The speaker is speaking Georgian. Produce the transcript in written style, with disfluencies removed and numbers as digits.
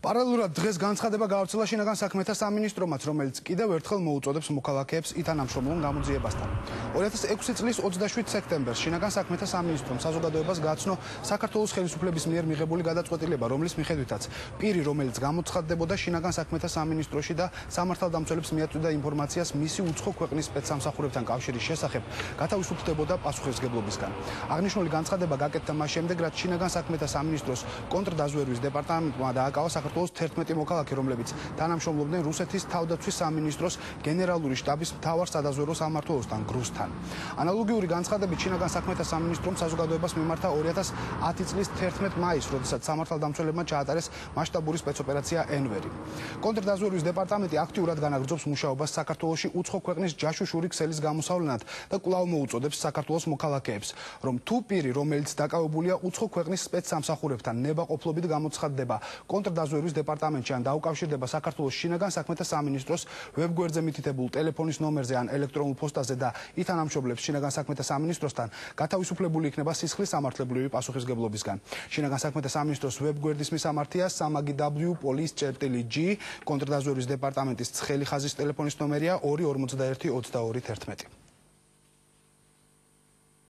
პარალელურად დღეს განცხადება გაავრცელა შინაგან საქმეთა სამინისტრომაც, რომელიც კიდევ ერთხელ მოუწოდებს მოქალაქეებს ითანამშრომლონ გამოძიებასთან. 2006 წლის 27 სექტემბერს შინაგან საქმეთა სამინისტრომ საზოგადოებას გააცნო საქართველოს ხელისუფლების მიერ მიღებული გადაწყვეტილება, რომლის მიხედვითაც პირი, რომელიც გამოცხადდებოდა შინაგან საქმეთა სამინისტროში და სამართალდამცველებს მიაწვდიდა ინფორმაციას მისი უცხო ქვეყნის სპეცსამსახურებთან კავშირის შესახებ, გათავისუფლდებოდა პასუხისმგებლობისგან. აღნიშნული განცხადება გაკეთდა მას შემდეგ, რაც შინაგან საქმეთა სამინისტროს კონტრდაზვერვის დეპარტამენტმა დააკავა საქართველოს 11 მოქალაქე, რომლებიც თანამშრომლობდნენ რუსეთის თავდაცვის სამინისტროს გენერალური შტაბის მთავარ სადაზვერვო სამმართველოსთან გრუსთან. ანალოგიური განცხადებით შინაგან საქმეთა სამინისტრომ საზოგადოებას მიმართა 2010 წლის 11 მაისს, როდესაც სამართალდამცველებმა ჩაატარეს მასშტაბური სპეცოპერაცია ენვერი. კონტრდაზვერვის დეპარტამენტი აქტიურად განაგრძობს მუშაობას საქართველოში უცხო ქვეყნის ჯაშუშური ქსელის გამოსავლენად და კვლავ მოუწოდებს საქართველოს მოქალაქეებს, რომ თუ პირი, რომელიც დაკავებულია უცხო ქვეყნის სპეცსამსახურებთან ნებაყოფლობით გამოცხადდება კონტრდაზვერვის დეპარტამენტში ან დაუკავშირდება საქართველოს შინაგან საქმეთა სამინისტროს ვებგვერდზე მითითებულ ტელეფონის ნომერზე ან ელექტრონულ პოსტაზე და ითანამშრომლებს შინაგან საქმეთა სამინისტროსთან, გათავისუფლებული იქნება სისხლის სამართლებრივი პასუხისმგებლობისგან. შინაგან საქმეთა სამინისტროს ვებგვერდის მისამართია samagw.police.g, კონტრდაზვერვის დეპარტამენტის ცხელი ხაზის ტელეფონის ნომერია 241 22 11.